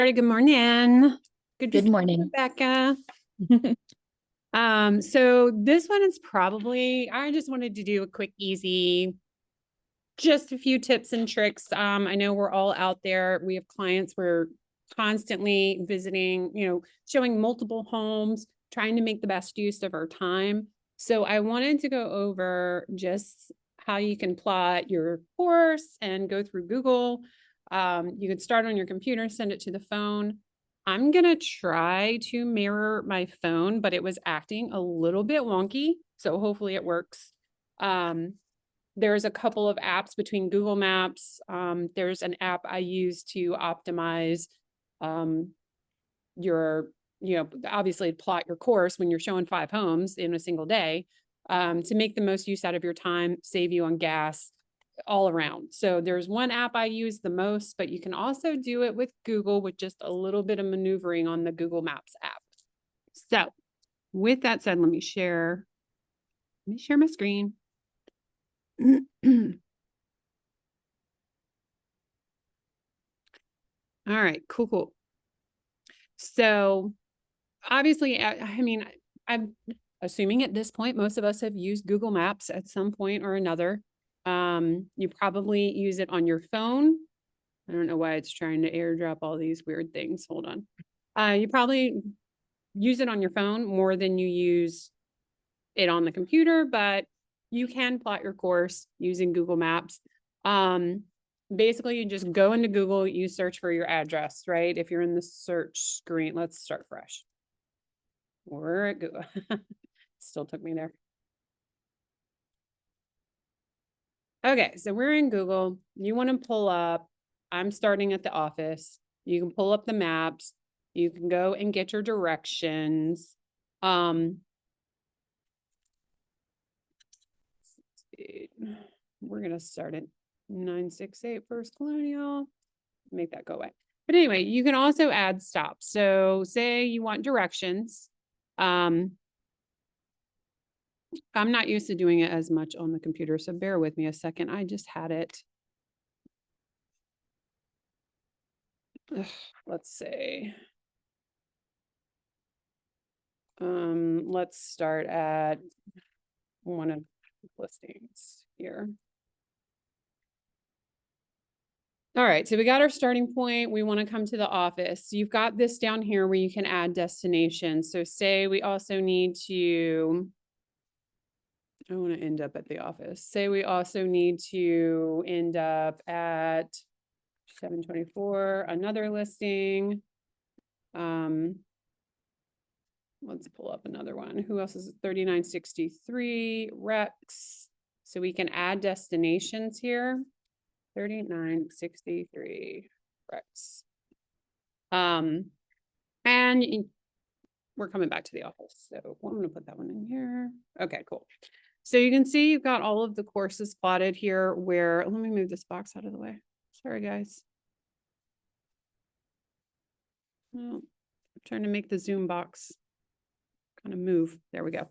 Good morning. Good to Good see you, morning. Rebecca. So this one is probably, I just wanted to do a quick, easy, just a few tips and tricks. I know we're all out there. We have clients, we're constantly visiting, showing multiple homes, trying to make the best use of our time. So I wanted to go over just how you can plot your course and go through Google. You could start on your computer, send it to the phone. I'm going to try to mirror my phone, but it was acting a little bit wonky. So hopefully it works. There's a couple of apps between Google Maps. There's an app I use to optimize your, obviously plot your course when you're showing 5 homes in a single day, to make the most use out of your time, save you on gas all around. So there's one app I use the most, but you can also do it with Google with just a little bit of maneuvering on the Google Maps app. So with that said, let me share my screen. All right, cool. So obviously, I'm assuming at this point, most of us have used Google Maps at some point or another. You probably use it on your phone. I don't know why it's trying to airdrop all these weird things. Hold on. You probably use it on your phone more than you use it on the computer, but you can plot your course using Google Maps. Basically, you just go into Google, you search for your address, right? If you're in the search screen, let's start fresh. We're at Google. Still took me there. Okay, so we're in Google. You want to pull up, I'm starting at the office. You can pull up the maps. You can go and get your directions. We're going to start at 968 First Colonial. Make that go away. But anyway, you can also add stops. So say you want directions. I'm not used to doing it as much on the computer, so bear with me a second. I just had it. Let's say, let's start at one of the listings here. All right, so we got our starting point. We want to come to the office. You've got this down here where you can add destinations. So say we also need to, I want to end up at the office. Say we also need to end up at 724, another listing. Let's pull up another one. Who else is it? 3963 Rex. So we can add destinations here. 3963 Rex. And we're coming back to the office. So I'm going to put that one in here. Okay, cool. So you can see you've got all of the courses plotted here where, let me move this box out of the way. Sorry, guys. Well, I'm trying to make the Zoom box kind of move. There we go.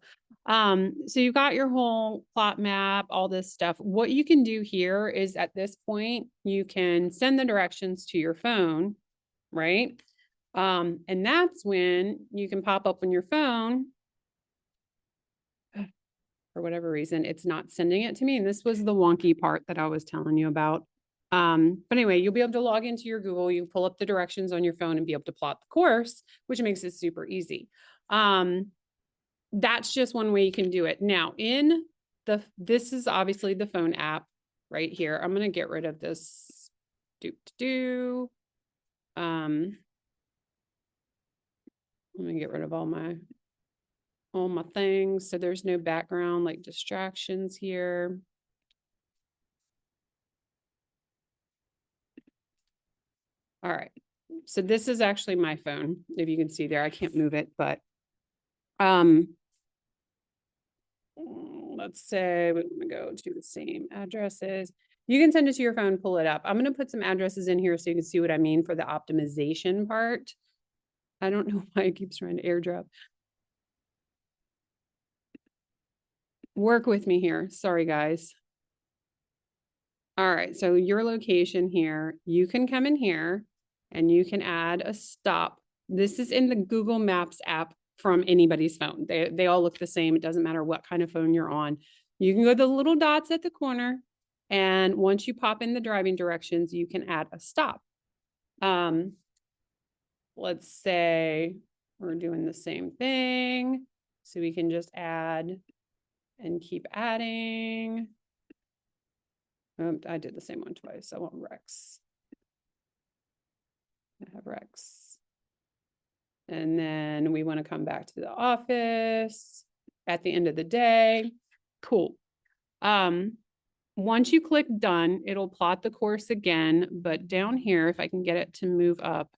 So you've got your whole plot map, all this stuff. What you can do here is at this point, you can send the directions to your phone, right? And that's when you can pop up on your phone. For whatever reason, it's not sending it to me. And this was the wonky part that I was telling you about. But anyway, you'll be able to log into your Google, you pull up the directions on your phone and be able to plot the course, which makes it super easy. That's just one way you can do it. Now this is obviously the phone app right here. I'm going to get rid of this I'm going to get rid of all my things. So there's no background like distractions here. All right. So this is actually my phone. If you can see there, I can't move it, but let's say we're going to go to the same addresses. You can send it to your phone, pull it up. I'm going to put some addresses in here so you can see what I mean for the optimization part. I don't know why it keeps trying to airdrop. Work with me here. Sorry, guys. All right. So your location here, you can come in here and you can add a stop. This is in the Google Maps app from anybody's phone. They all look the same. It doesn't matter what kind of phone you're on. You can go to the little dots at the corner, and once you pop in the driving directions, you can add a stop. Let's say we're doing the same thing. So we can just add and keep adding. I did the same one twice. I want Rex. I have Rex. And then we want to come back to the office at the end of the day. Cool. Once you click done, it'll plot the course again, but down here, if I can get it to move up,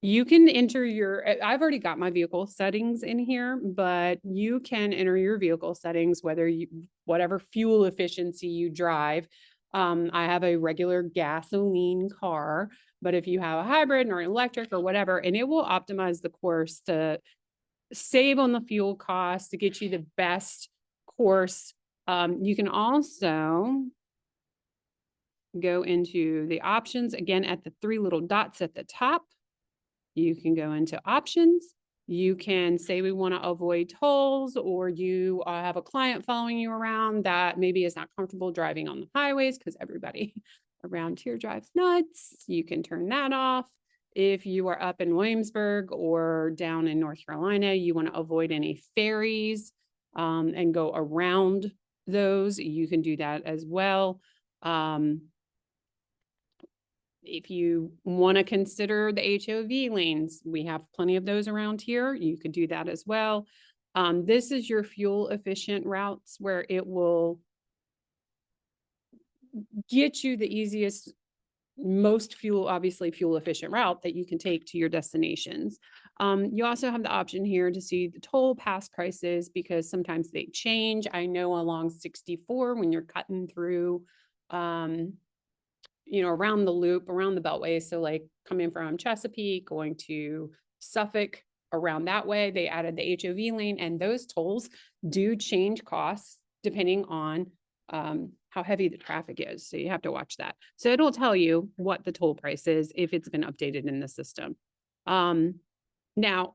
you can enter I've already got my vehicle settings in here, but you can enter your vehicle settings, whatever fuel efficiency you drive. I have a regular gasoline car, but if you have a hybrid or an electric or whatever, and it will optimize the course to save on the fuel cost to get you the best course. You can also go into the options again at the 3 little dots at the top. You can go into options. You can say we want to avoid tolls, or you have a client following you around that maybe is not comfortable driving on the highways because everybody around here drives nuts. You can turn that off. If you are up in Williamsburg or down in North Carolina, you want to avoid any ferries and go around those. You can do that as well. If you want to consider the HOV lanes, we have plenty of those around here. You could do that as well. This is your fuel efficient routes where it will get you the easiest, most fuel efficient route that you can take to your destinations. You also have the option here to see the toll pass prices because sometimes they change. I know along 64 when you're cutting through, around the loop, around the Beltway. So like coming from Chesapeake, going to Suffolk, around that way, they added the HOV lane, and those tolls do change costs depending on how heavy the traffic is. So you have to watch that. So it'll tell you what the toll price is if it's been updated in the system. Now,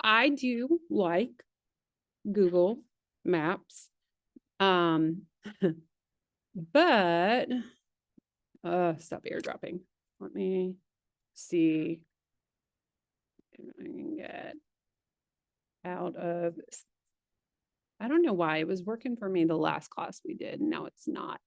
I do like Google Maps, but stop airdropping. Let me see if I can get out of this. I don't know why it was working for me the last class we did. Now it's not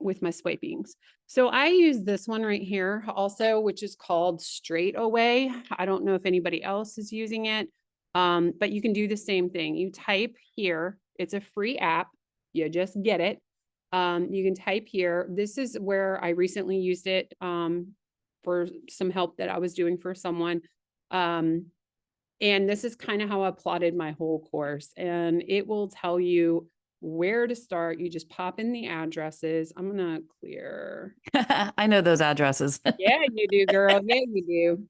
with my swipings. So I use this one right here also, which is called Straight Away. I don't know if anybody else is using it, but you can do the same thing. You type here. It's a free app. You just get it. You can type here. This is where I recently used it for some help that I was doing for someone. And this is kind of how I plotted my whole course. And it will tell you where to start. You just pop in the addresses. I'm going to clear. I know those addresses. Yeah, you do, girl. Yeah, you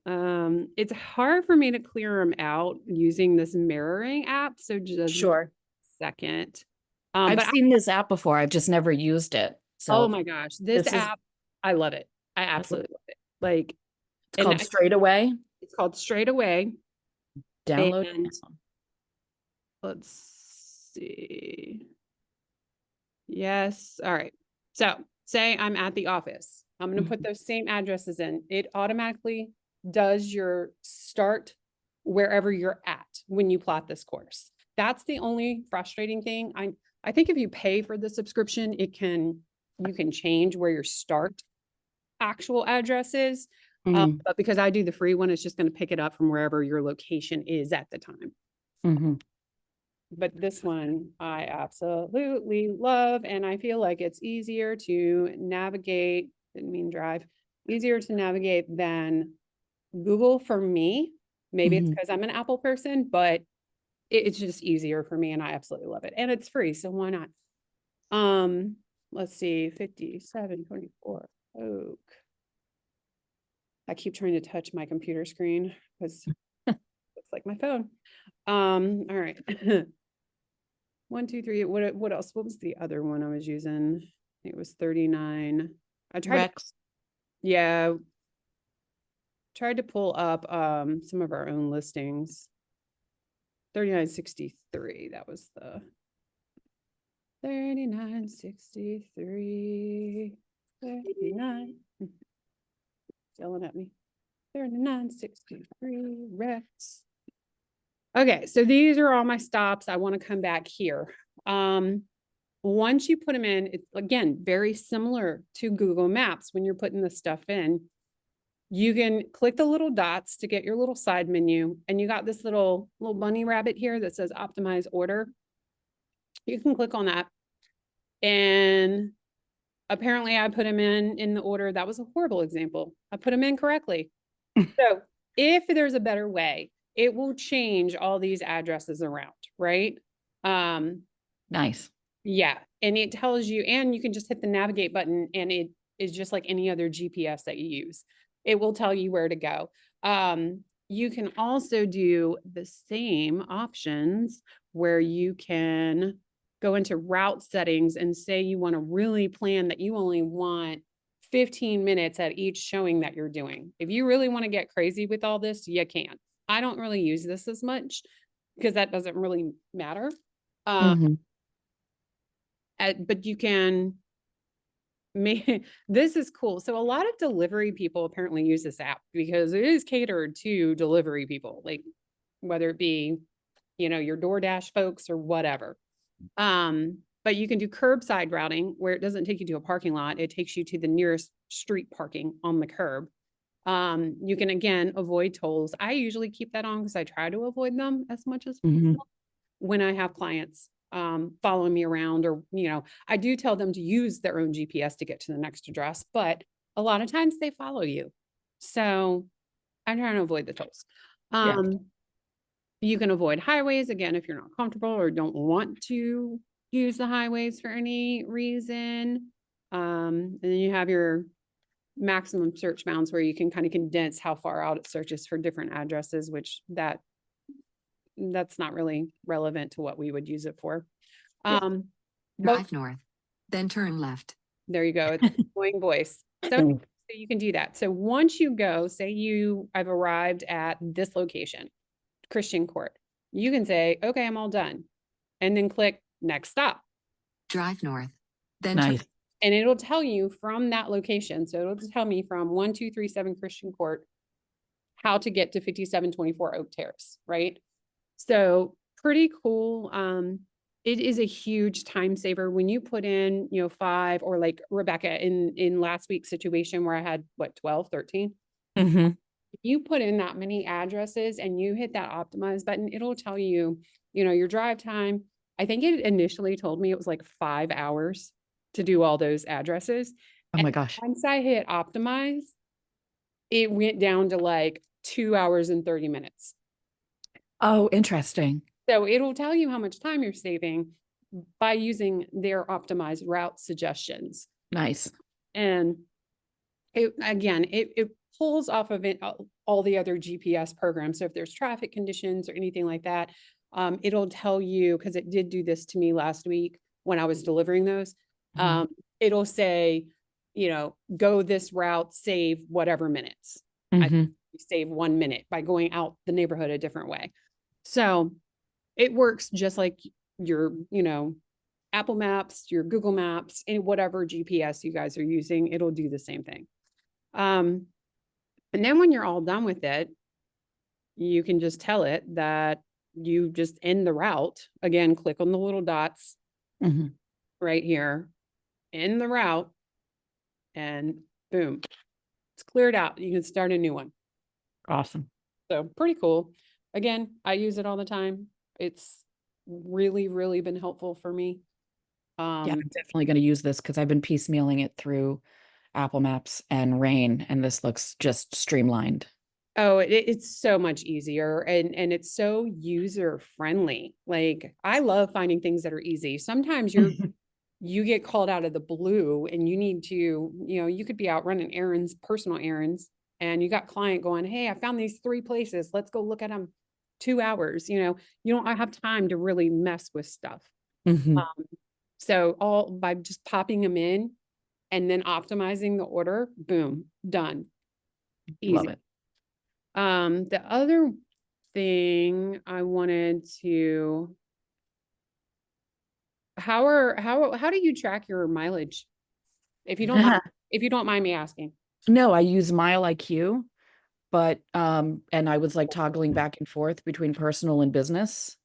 do. It's hard for me to clear them out using this mirroring app. So just Sure. a second. I've seen this app before. I've just never used it. So oh my gosh, this app, I love it. I absolutely love it. Like it's called Straight Away. It's called Straight Away. Download. And let's see. Yes. All right. So say I'm at the office. I'm going to put those same addresses in. It automatically does your start wherever you're at when you plot this course. That's the only frustrating thing. I think if you pay for the subscription, you can change where your start actual address is. But because I do the free one, it's just going to pick it up from wherever your location is at the time. But this one I absolutely love, and I feel like it's easier to navigate, didn't mean drive, easier to navigate than Google for me. Maybe it's because I'm an Apple person, but it's just easier for me and I absolutely love it. And it's free, so why not? Let's see, 5724 Oak. I keep trying to touch my computer screen because it looks like my phone. All right. 1, 2, 3. What else? What was the other one I was using? I think it was 39. I tried, Rex. yeah, tried to pull up some of our own listings. 3963. That was the 3963. 39. Yelling at me. 3963 Rex. Okay, so these are all my stops. I want to come back here. Once you put them in, it's again very similar to Google Maps when you're putting the stuff in. You can click the little dots to get your little side menu, and you got this little bunny rabbit here that says optimize order. You can click on that, and apparently I put them in the order. That was a horrible example. I put them in correctly. So if there's a better way, it will change all these addresses around, right? Nice. Yeah, and it tells you, and you can just hit the navigate button, and it is just like any other GPS that you use. It will tell you where to go. You can also do the same options where you can go into route settings and say you want to really plan that you only want 15 minutes at each showing that you're doing. If you really want to get crazy with all this, you can. I don't really use this as much because that doesn't really matter. Mhm. But you can this is cool. So a lot of delivery people apparently use this app because it is catered to delivery people, like whether it be, your DoorDash folks or whatever. But you can do curbside routing where it doesn't take you to a parking lot. It takes you to the nearest street parking on the curb. You can again avoid tolls. I usually keep that on because I try to avoid them as much as Mhm. when I have clients following me around, or I do tell them to use their own GPS to get to the next address, but a lot of times they follow you. So I'm trying to avoid the tolls. Yeah. You can avoid highways again if you're not comfortable or don't want to use the highways for any reason. And then you have your maximum search bounds where you can kind of condense how far out it searches for different addresses, which that's not really relevant to what we would use it for. Yeah. But Drive north, then turn left. there you go. It's annoying voice. So you can do that. So once you go, say I've arrived at this location, Christian Court, you can say, okay, I'm all done. And then click next stop. Drive north, then turn. Nice. And it'll tell you from that location. So it'll tell me from 1237 Christian Court how to get to 5724 Oak Terrace, right? So pretty cool. It is a huge time saver when you put in, 5, or like Rebecca in last week's situation where I had 12, 13. Mhm. If you put in that many addresses and you hit that optimize button, it'll tell you, your drive time. I think it initially told me it was like 5 hours to do all those addresses. Oh my gosh. Once I hit optimize, it went down to like 2 hours and 30 minutes. Oh, interesting. So it'll tell you how much time you're saving by using their optimized route suggestions. Nice. And it pulls off of it all the other GPS programs. So if there's traffic conditions or anything like that, it'll tell you, because it did do this to me last week when I was delivering those. Mhm. It'll say, go this route, save whatever minutes. I Mhm. save 1 minute by going out the neighborhood a different way. So it works just like your, Apple Maps, your Google Maps, and whatever GPS you guys are using, it'll do the same thing. And then when you're all done with it, you can just tell it that you just end the route. Again, click on the little dots Mhm. right here, end the route, and boom, it's cleared out. You can start a new one. Awesome. So pretty cool. Again, I use it all the time. It's really, really been helpful for me. Yeah, I'm definitely going to use this because I've been piecemealing it through Apple Maps and Rain, and this looks just streamlined. Oh, it's so much easier, and it's so user friendly. Like I love finding things that are easy. Sometimes you get called out of the blue and you need to, you could be out running errands, personal errands, and you got client going, hey, I found these 3 places. Let's go look at them. 2 hours, you don't have time to really mess with stuff. Mhm. So all by just popping them in and then optimizing the order, boom, done. Love Easy. it. The other thing I wanted to, how do you track your mileage? If you don't mind, if you don't mind me asking. No, I use Mile IQ, but and I was like toggling back and forth between personal and business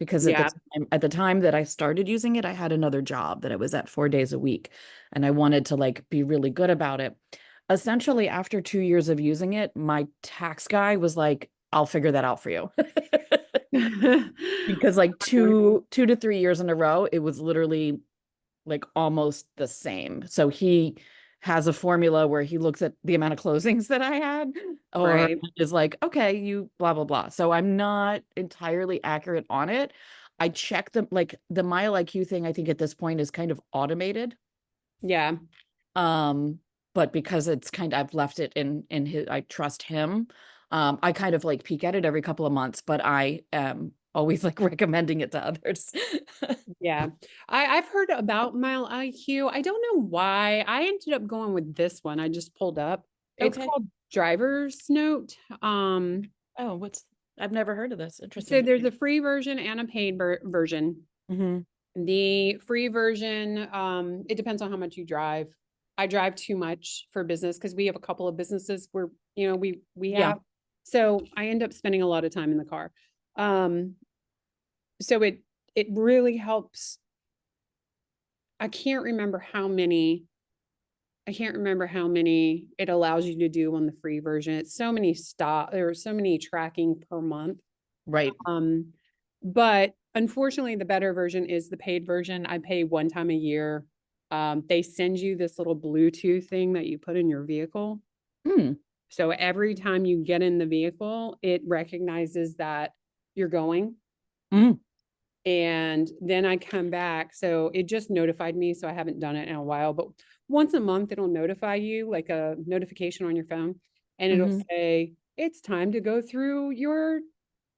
because Yeah. at the time that I started using it, I had another job that I was at 4 days a week, and I wanted to like be really good about it. Essentially, after 2 years of using it, my tax guy was like, "I'll figure that out for you." Because like two to 3 years in a row, it was literally like almost the same. So he has a formula where he looks at the amount of closings that I had, or Right. is like, okay, you blah, blah, blah. So I'm not entirely accurate on it. I check them, like the Mile IQ thing, I think at this point is kind of automated. Yeah. Um, but because it's I've left it in his, I trust him. I kind of like peek at it every couple of months, but I am always like recommending it to others. Yeah. I've heard about Mile IQ. I don't know why. I ended up going with this one I just pulled up. It's Okay. called Driver's Note. Oh, I've never heard of this. So Interesting. there's a free version and a paid version. Hmm. The free version, it depends on how much you drive. I drive too much for business because we have a couple of businesses where, we Yeah. have, so I end up spending a lot of time in the car. So it really helps. I can't remember how many it allows you to do on the free version. It's so many there are so many tracking per month. Right. But unfortunately, the better version is the paid version. I pay one time a year. They send you this little Bluetooth thing that you put in your vehicle. Hmm. So every time you get in the vehicle, it recognizes that you're going. Mm. And then I come back. So it just notified me. So I haven't done it in a while, but once a month, it'll notify you like a notification on your phone. And it'll Hmm. say, it's time to go through your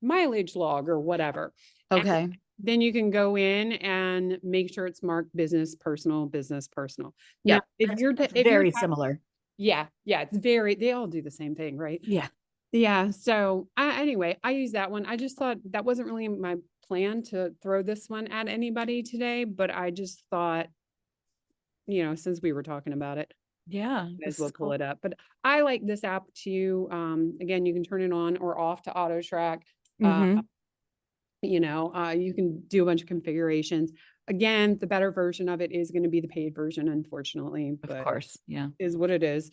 mileage log or whatever. And Okay. then you can go in and make sure it's marked business, personal, business, personal. Now, Yep. That's if you're, very similar. yeah, they all do the same thing, right? Yeah. Yeah. So anyway, I use that one. I just thought that wasn't really my plan to throw this one at anybody today, but I just thought, since we were talking about it, Yeah. as This we'll is pull cool. it up. But I like this app too. Again, you can turn it on or off to auto track. Hmm. You can do a bunch of configurations. Again, the better version of it is going to be the paid version, unfortunately, Of but course. Yeah. is what it is.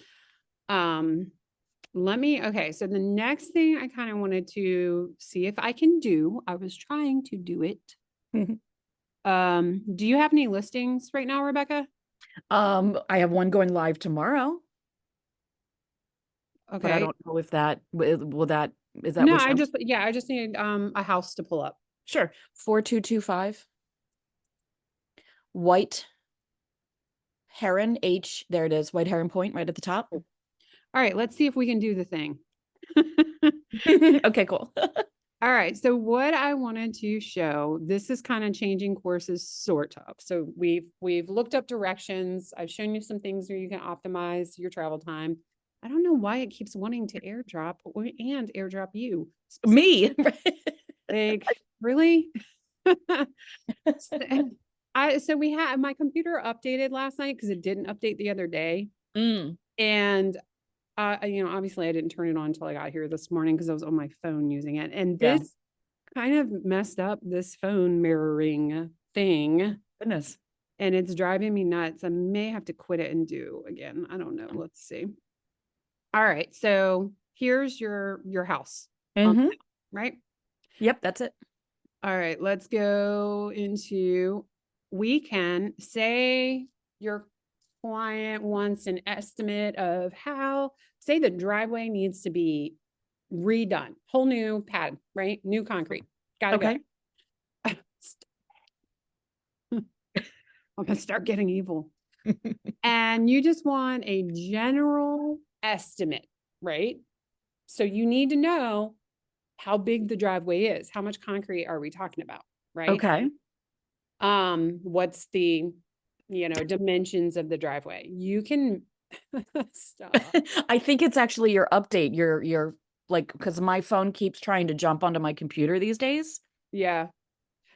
Okay, so the next thing I kind of wanted to see if I can do, I was trying to do it. Do you have any listings right now, Rebecca? I have one going live tomorrow, but I Okay. don't know if that will that is that No, which I just need a house to pull up. sure. 4225 White Heron H. There it is. White Heron Point right at the top. All right, let's see if we can do the thing. Okay, cool. All right, so what I wanted to show, this is kind of changing courses, sort of. So we've looked up directions. I've shown you some things where you can optimize your travel time. I don't know why it keeps wanting to airdrop and airdrop you. Me. Like, really? So we had my computer updated last night because it didn't update the other day. Mm. And obviously I didn't turn it on until I got here this morning because I was on my phone using it. And Yeah. this kind of messed up this phone mirroring thing. Goodness. And it's driving me nuts. I may have to quit it and do again. I don't know. Let's see. All right. So here's your house. Hmm. Right? Yep, that's it. All right. Let's go into, we can say your client wants an estimate of say the driveway needs to be redone, whole new pad, right? New concrete. Gotta Okay. go. I'm gonna start getting evil. And you just want a general estimate, right? So you need to know how big the driveway is. How much concrete are we talking about, right? Okay. What's the, dimensions of the driveway? You can stop. I think it's actually your update, your like, because my phone keeps trying to jump onto my computer these days. Yeah.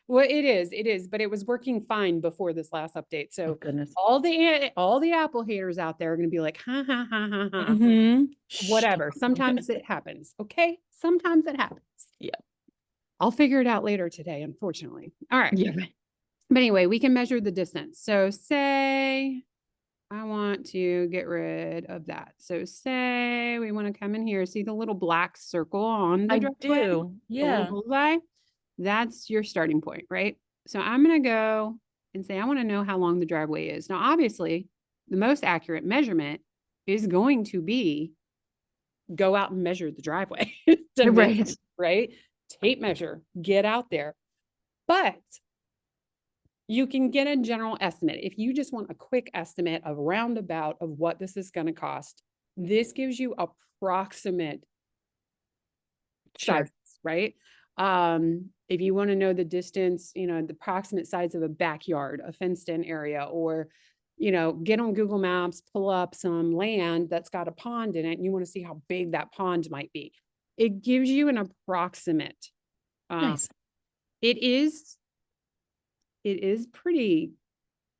Well, it is, but it was working fine before this last update. Oh, So goodness. all the Apple haters out there are going to be like, ha ha ha ha ha. Mhm. Whatever. Sometimes it happens. Okay. Sometimes it happens. Yeah. I'll figure it out later today, unfortunately. All right. Yeah. Right. But anyway, we can measure the distance. So say I want to get rid of that. So say we want to come in here, see the little black circle on the I driveway, do. the little Yeah. bullseye. That's your starting point, right? So I'm going to go and say, I want to know how long the driveway is. Now, obviously, the most accurate measurement is going to be go out and measure the driveway, Right. right? Tape measure, get out there. But you can get a general estimate. If you just want a quick estimate of roundabout of what this is going to cost, this gives you approximate Sure. size, right? If you want to know the distance, the approximate size of a backyard, a fenced in area, or, get on Google Maps, pull up some land that's got a pond in it, and you want to see how big that pond might be. It gives you an approximate. Nice. It is pretty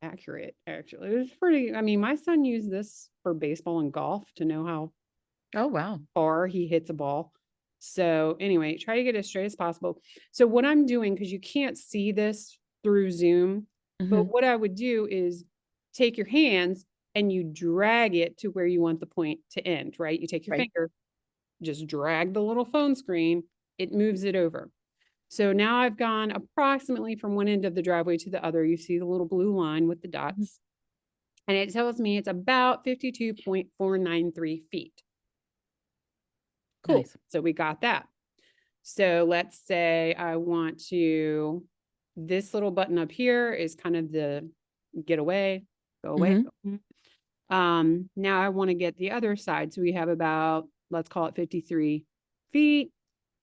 accurate, actually. It's pretty, I mean, my son used this for baseball and golf to know how Oh, wow. far he hits a ball. So anyway, try to get as straight as possible. So what I'm doing, because you can't see this through Zoom, but Mhm. what I would do is take your hands and you drag it to where you want the point to end, right? You take your Right. finger, just drag the little phone screen, it moves it over. So now I've gone approximately from one end of the driveway to the other. You see the little blue line with the dots. And it tells me it's about 52.493 feet. Cool. Nice. So we got that. So let's say I want to, this little button up here is kind of the get away, go away. Mhm. Now I want to get the other side. So we have about, let's call it 53 feet.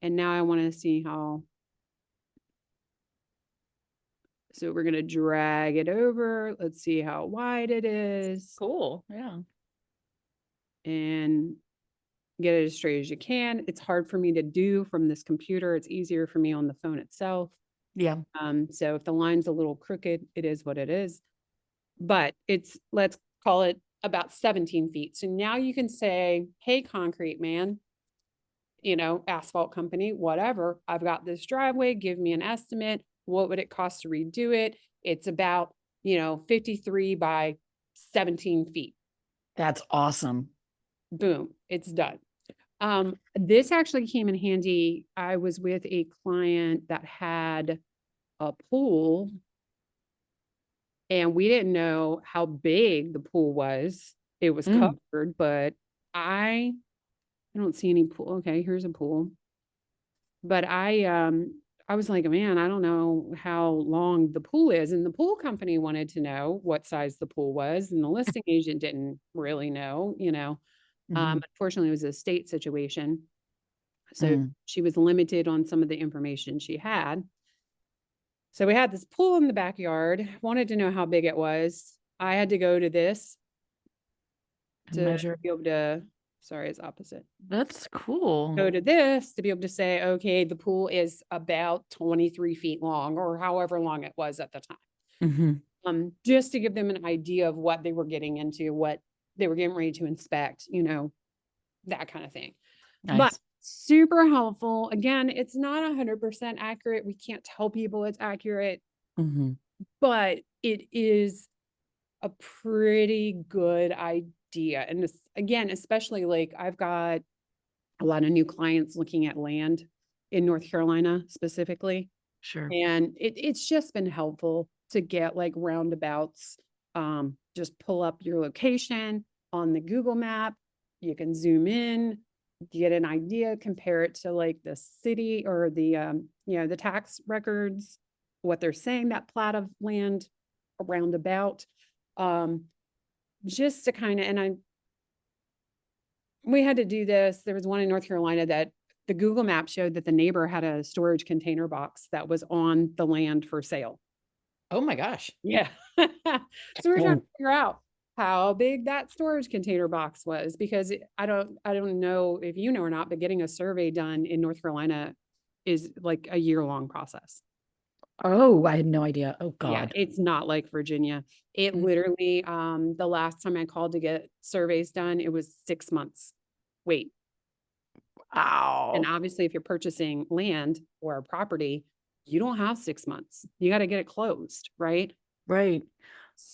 And now I want to see how, so we're going to drag it over. Let's see how wide it is Cool. Yeah. and get it as straight as you can. It's hard for me to do from this computer. It's easier for me on the phone itself. Yeah. So if the line's a little crooked, it is what it is. But it's, let's call it about 17 feet. So now you can say, hey, concrete man, asphalt company, whatever, I've got this driveway, give me an estimate. What would it cost to redo it? It's about, 53 by 17 feet. That's awesome. Boom, it's done. This actually came in handy. I was with a client that had a pool and we didn't know how big the pool was. It was Mm. covered, but I don't see any pool. Okay, here's a pool. But I was like, man, I don't know how long the pool is. And the pool company wanted to know what size the pool was. And the listing agent didn't really know, Mhm. Unfortunately, it was a state situation. So Mm. she was limited on some of the information she had. So we had this pool in the backyard, wanted to know how big it was. I had to go to this And to measure. be able to, sorry, it's opposite. That's cool. Go to this to be able to say, okay, the pool is about 23 feet long or however long it was at the time. Mhm. Just to give them an idea of what they were getting into, what they were getting ready to inspect, that kind of thing. But Nice. super helpful. Again, it's not 100% accurate. We can't tell people it's accurate, Mhm. but it is a pretty good idea. And this, again, especially like I've got a lot of new clients looking at land in North Carolina specifically. Sure. And it's just been helpful to get like roundabouts. Just pull up your location on the Google map. You can zoom in, get an idea, compare it to like the city or the tax records, what they're saying that plat of land around about. Just to kind of, and we had to do this. There was one in North Carolina that the Google map showed that the neighbor had a storage container box that was on the land for sale. Oh my gosh. Yeah. So we're trying to Oh. figure out how big that storage container box was because I don't know if you know or not, but getting a survey done in North Carolina is like a year-long process. Oh, I had no idea. Oh Yeah, God. it's not like Virginia. It Mm. literally, the last time I called to get surveys done, it was 6 months wait. And Wow. obviously, if you're purchasing land or a property, you don't have 6 months. You gotta get it closed, right? Right.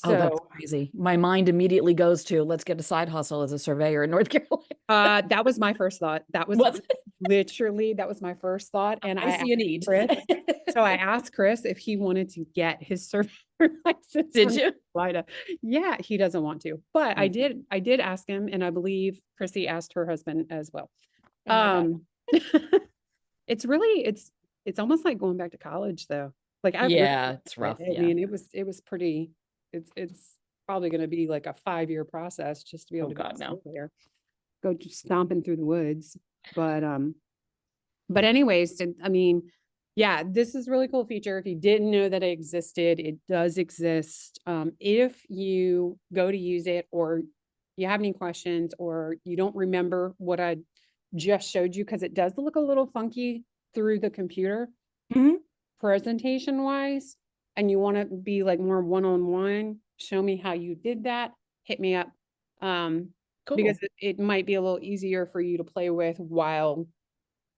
Oh, that's So, crazy. My mind immediately goes to let's get a side hustle as a surveyor in North Carolina. that was my first thought. That was What? literally that was my first thought, and I I see a asked need. Chris so I asked Chris if he wanted to get his surveyor license Did from you? Florida. Yeah, he doesn't want to, but I Mm. did ask him, and I believe Chrissy asked her husband as well. Oh my God. Um, it's really it's almost like going back to college though. Like I really Yeah, it's liked rough. it. I Yeah. mean, it was pretty. It's probably going to be like a 5-year process just to be able Oh to be God, no. there, go just stomping through the woods. But anyways, I mean, yeah, this is a really cool feature. If you didn't know that it existed, it does exist. If you go to use it or you have any questions or you don't remember what I just showed you, because it does look a little funky through the computer Mhm. presentation wise, and you want to be like more one-on-one, show me how you did that, hit me up. Because Cool. it might be a little easier for you to play with while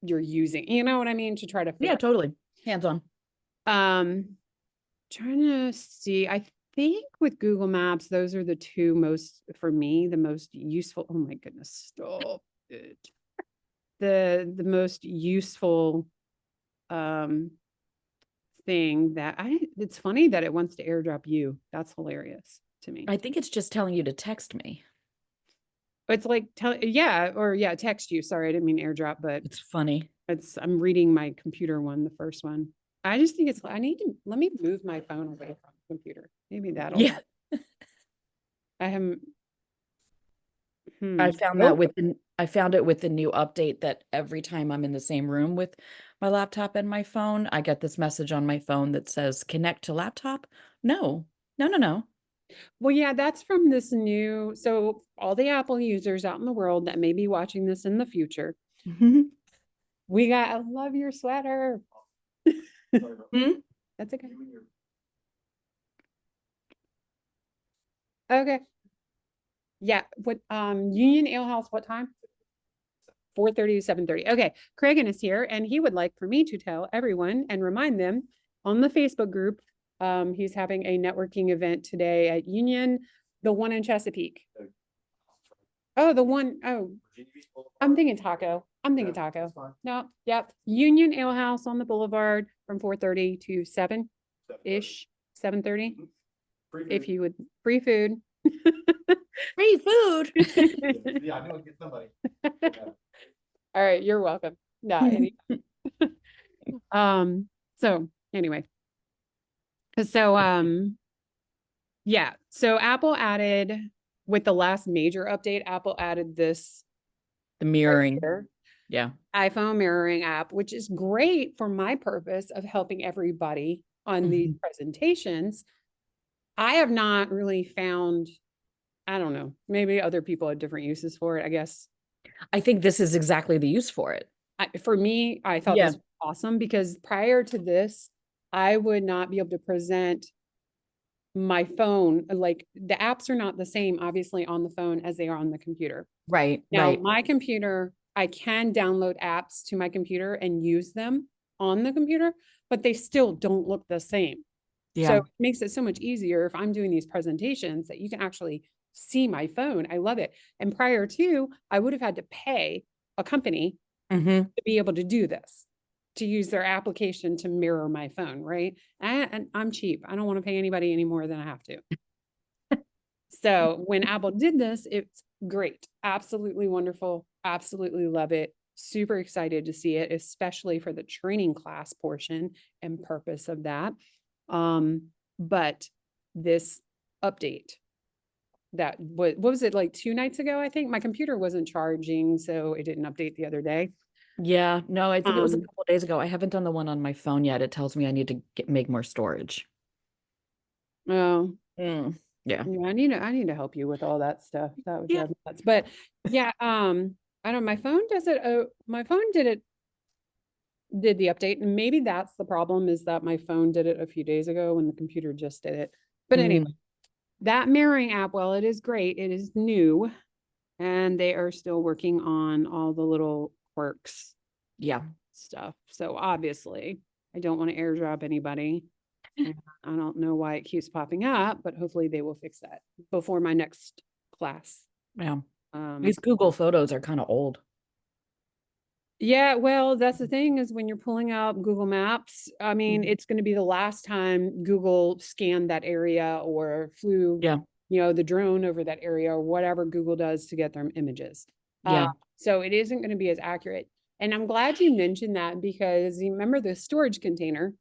you're using, you know what I mean? To try to Yeah, figure totally. Hands on. trying to see. I think with Google Maps, those are the two most, for me, the most useful. Oh my goodness, stop it. The most useful um thing that it's funny that it wants to airdrop you. That's hilarious to me. I think it's just telling you to text me. It's like text you. Sorry, I didn't mean airdrop, but It's funny. I'm reading my computer one, the first one. I just think I need to let me move my phone away from the computer. Maybe that'll Yeah. help. I haven't I found that Nope. with I found it with the new update that every time I'm in the same room with my laptop and my phone, I get this message on my phone that says connect to laptop. No. No, no, no. Well, yeah, that's from this new, so all the Apple users out in the world that may be watching this in the future, I love your sweater. Hmm? That's okay. Okay. Yeah, what Union Ale House, what time? 4:30 to 7:30. Okay. Cragen is here and he would like for me to tell everyone and remind them on the Facebook group. He's having a networking event today at Union, the one in Chesapeake. Oh, the one, oh, I'm thinking taco. I'm thinking taco. No, yep. Union Ale House on the Boulevard from 4:30 to 7-ish, 7:30. If you would, free food. Free food. Yeah, I knew I'd get somebody. All right, you're welcome. No, so anyway. So yeah, so Apple added with the last major update, Apple added this The right mirroring. here, Yeah. iPhone mirroring app, which is great for my purpose of helping everybody on these Mhm. presentations. I have not really found, I don't know, maybe other people have different uses for it, I guess. I think this is exactly the use for it. For me, I thought Yeah. this was awesome because prior to this, I would not be able to present my phone. Like the apps are not the same, obviously, on the phone as they are on the computer. Right, Now, right. my computer, I can download apps to my computer and use them on the computer, but they still don't look the same. So Yeah. it makes it so much easier if I'm doing these presentations that you can actually see my phone. I love it. And prior to, I would have had to pay a company Hmm. to be able to do this, to use their application to mirror my phone, right? And I'm cheap. I don't want to pay anybody any more than I have to. So when Apple did this, it's great. Absolutely wonderful. Absolutely love it. Super excited to see it, especially for the training class portion and purpose of that. But this update that what was it, like 2 nights ago? I think my computer wasn't charging, so it didn't update the other day. Yeah. No, I think it was a Um, couple of days ago. I haven't done the one on my phone yet. It tells me I need to make more storage. Oh, Mm, yeah. yeah, I need to help you with all that stuff. That would Yeah. drive me nuts. But yeah, I don't know, my phone does it. Oh, my phone did the update, and maybe that's the problem, is that my phone did it a few days ago when the computer just did it. But anyway, Mm, that mirroring app, well, it is great. It is new, and they are still working on all the little quirks yeah. stuff. So obviously, I don't want to airdrop anybody. And I don't know why it keeps popping up, but hopefully they will fix that before my next class. Yeah. Um, These Google photos are kind of old. yeah, well, that's the thing, is when you're pulling up Google Maps, I mean, Mhm. it's going to be the last time Google scanned that area or flew, Yeah. the drone over that area, or whatever Google does to get their images. Yeah. So it isn't going to be as accurate. And I'm glad you mentioned that, because you remember the storage container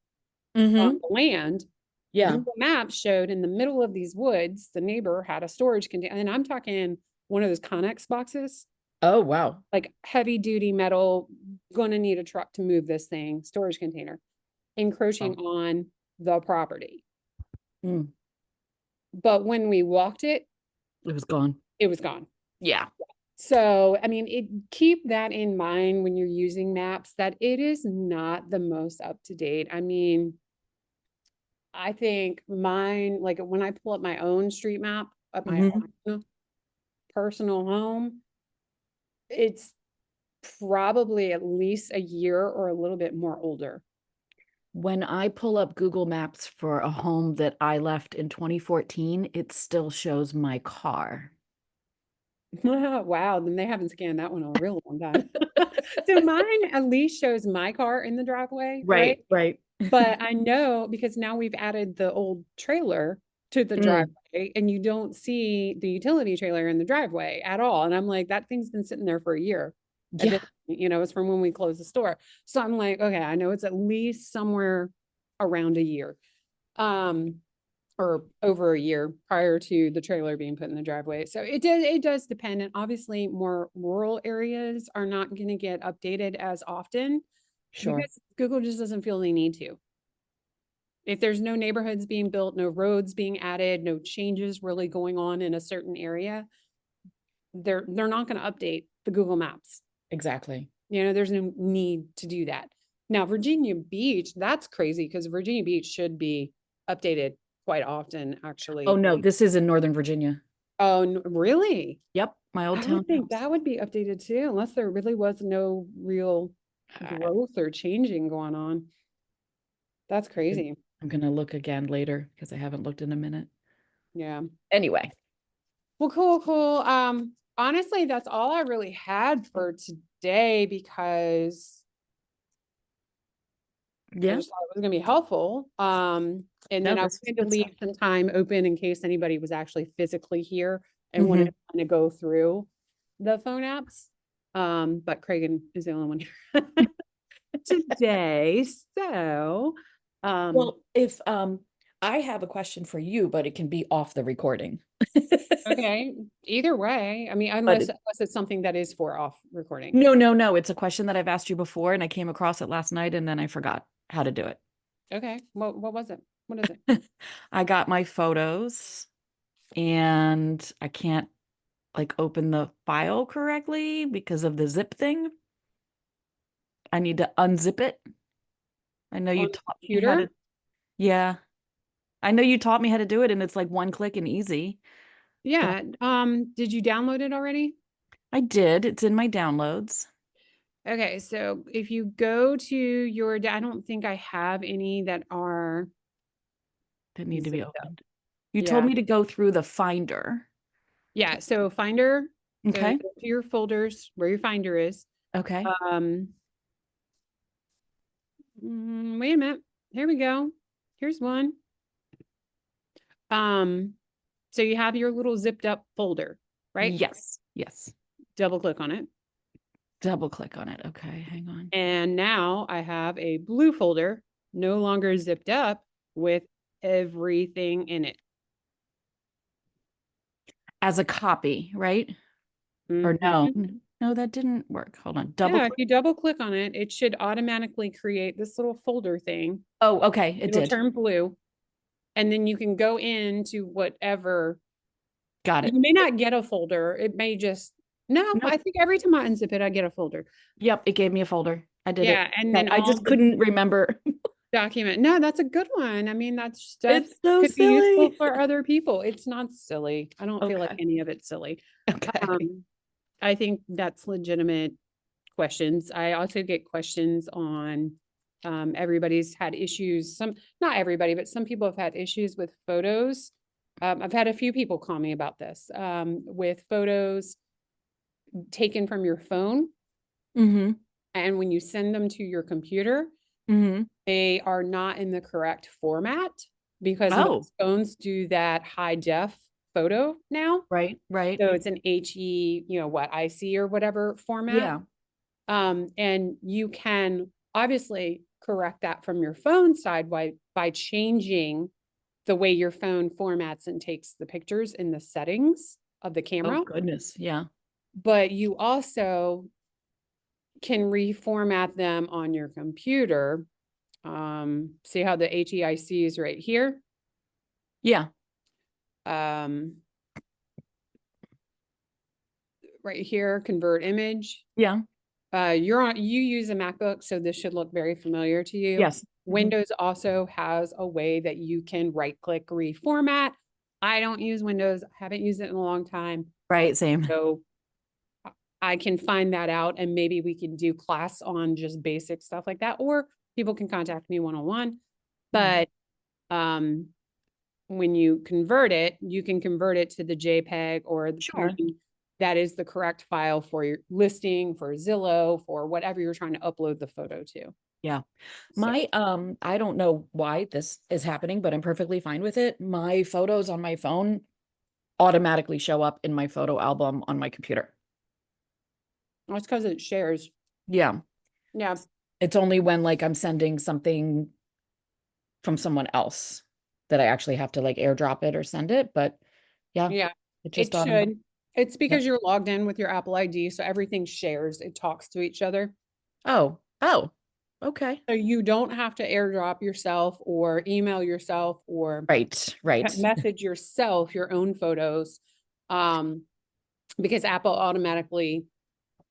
on Mm-hmm. the land. Yeah. Google Maps showed in the middle of these woods, the neighbor had a storage container, and I'm talking one of those Connex boxes, Oh, wow. like heavy duty metal, going to need a truck to move this thing, storage container, encroaching on the property. Mm, But when we walked it, it was gone. it was gone. Yeah. So, I mean, keep that in mind when you're using maps, that it is not the most up to date. I mean, I think mine, like when I pull up my own street map of my Mhm. own personal home, it's probably at least a year or a little bit more older. When I pull up Google Maps for a home that I left in 2014, it still shows my car. Wow, then they haven't scanned that one in a real long time. So mine at least shows my car in the driveway, right? Right. But I know, because now we've added the old trailer to the Mm, driveway, and you don't see the utility trailer in the driveway at all. And I'm like, that thing's been sitting there for a year. At yeah. this point, it's from when we closed the store. So I'm like, okay, I know it's at least somewhere around a year. Or over a year prior to the trailer being put in the driveway. So it does depend. And obviously more rural areas are not going to get updated as often, Sure. because Google just doesn't feel they need to. If there's no neighborhoods being built, no roads being added, no changes really going on in a certain area, they're not going to update the Google Maps. Exactly. There's no need to do that. Now, Virginia Beach, that's crazy, because Virginia Beach should be updated quite often, actually. Oh, no, this is in Northern Virginia. Oh, really? Yep. My old I town. would think that would be updated too, unless there really was no real growth or changing going on. That's crazy. I'm going to look again later because I haven't looked in a minute. Yeah. Anyway. Well, cool. Honestly, that's all I really had for today, because I Yeah. just thought it was gonna be helpful. And No, then I this is wanted to good stuff. leave some time open in case anybody was actually physically here and Mhm. wanted to kind of go through the phone apps. But Craig is the only one here today. So, Well, if I have a question for you, but it can be off the recording. okay, either way, I mean, But unless it's something that is for off recording. no. It's a question that I've asked you before, and I came across it last night, and then I forgot how to do it. Okay, what was it? What is it? I got my photos, and I can't like open the file correctly because of the zip thing. I need to unzip it. I know you On the taught me how to. computer? Yeah, I know you taught me how to do it, and it's like one click and easy. But Yeah. Did you download it already? I did. It's in my downloads. Okay, so if you go to your, I don't think I have any that are That need to be zipped up. opened. You told Yeah. me to go through the Finder. Yeah. So Finder, so Okay. go to your folders where your Finder is. Okay. Wait a minute. Here we go. Here's one. So you have your little zipped up folder, right? Yes. Yes. Double click on it. Double click on it. Okay. Hang on. And now I have a blue folder, no longer zipped up, with everything in it. As a copy, right? Or no? No, that didn't work. Hold on. Double Yeah, if click. you double click on it, it should automatically create this little folder thing. Oh, okay. It It'll did. turn blue. And then you can go into whatever, Got it. you may not get a folder. It may just, no, Nope. I think every time I unzip it, I get a folder. Yep, it gave me a folder. I did it. Yeah. And Okay, then I all just the couldn't remember. document. No, that's a good one. I mean, that It's so could be useful silly. for other people. It's not silly. I don't feel like Okay. any of it's silly. Okay. I think that's legitimate questions. I also get questions on, everybody's had issues, not everybody, but some people have had issues with photos. I've had a few people call me about this, with photos taken from your phone. Mm-hmm. And when you send them to your computer, Mm-hmm. they are not in the correct format because Oh. most phones do that high def photo now. Right, right. So it's an HE, IC or whatever format. Yeah. And you can obviously correct that from your phone side by changing the way your phone formats and takes the pictures in the settings of the camera. Oh, goodness. Yeah. But you also can reformat them on your computer. See how the HEIC is right here? Yeah. Right here, convert image. Yeah. You use a MacBook, so this should look very familiar to you. Yes. Mhm. Windows also has a way that you can right click reformat. I don't use Windows. I haven't used it in a long time. Right. Same. So I can find that out and maybe we can do class on just basic stuff like that, or people can contact me one-on-one. But when you convert it, you can convert it to the JPEG or the Sure. PNG. That is the correct file for your listing, for Zillow, for whatever you're trying to upload the photo to. Yeah. So- My, I don't know why this is happening, but I'm perfectly fine with it. My photos on my phone automatically show up in my photo album on my computer. That's because it shares. Yeah. Yeah. It's only when like I'm sending something from someone else that I actually have to like airdrop it or send it. But yeah, Yeah. it just It automatically. should. It's because you're logged in with your Apple ID, so everything shares. It talks to each other. Oh, okay. So you don't have to airdrop yourself or email yourself or Right. message yourself your own photos, because Apple automatically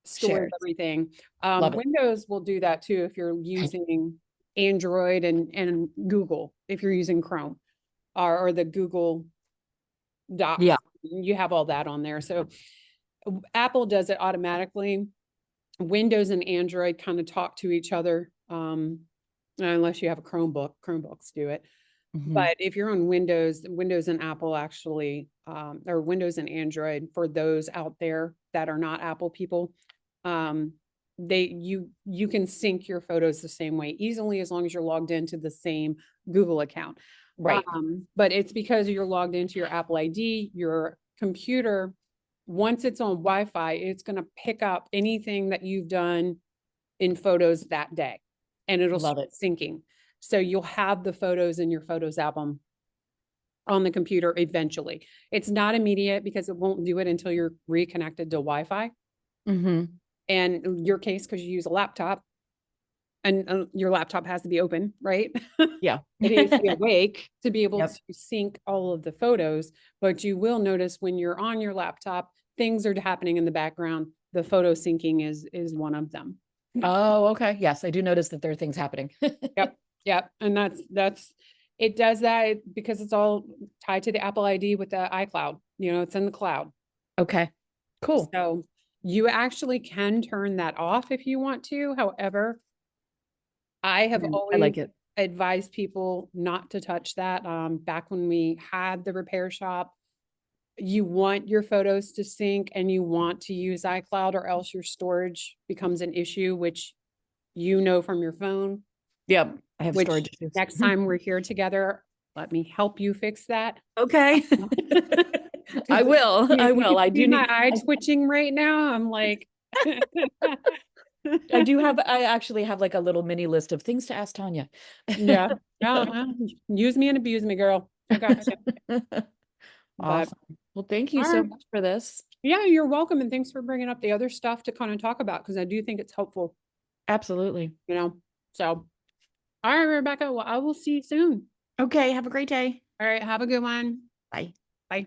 stores Shares. everything. Love it. Windows will do that too if you're using Android and Google, if you're using Chrome or the Google Docs. Yeah. You have all that on there. So Apple does it automatically. Windows and Android kind of talk to each other. Unless you have a Chromebook, Chromebooks do it. Mhm. But if you're on Windows and Apple actually, or Windows and Android, for those out there that are not Apple people, you can sync your photos the same way easily as long as you're logged into the same Google account. Right. But it's because you're logged into your Apple ID, your computer, once it's on Wi-Fi, it's going to pick up anything that you've done in photos that day, and it'll Love start it. syncing. So you'll have the photos in your photos album on the computer eventually. It's not immediate because it won't do it until you're reconnected to Wi-Fi. Mm-hmm. And in your case, because you use a laptop, and your laptop has to be open, right? Yeah. It needs to be awake to be able Yep. to sync all of the photos. But you will notice when you're on your laptop, things are happening in the background. The photo syncing is one of them. Oh, okay. Yes, I do notice that there are things happening. Yep. And that's it does that because it's all tied to the Apple ID with the iCloud. It's in the cloud. Okay, cool. So you actually can turn that off if you want to. However, I have I always like it. advised people not to touch that. Back when we had the repair shop, you want your photos to sync and you want to use iCloud, or else your storage becomes an issue, which from your phone. Yep, I have Which storage issues. next time we're here together, let me help you fix that. Okay. I will. You I will. can I see do my need. eye twitching right now. I'm like, I do have. I actually have like a little mini list of things to ask Tonya. yeah. Well, use me and abuse me, girl. I got you. But Awesome. Well, thank you all so right. much for this. Yeah, you're welcome. And thanks for bringing up the other stuff to kind of talk about, because I do think it's helpful, Absolutely. So, all right, Rebecca. Well, I will see you soon. Okay. Have a great day. All right, have a good one. Bye. Bye.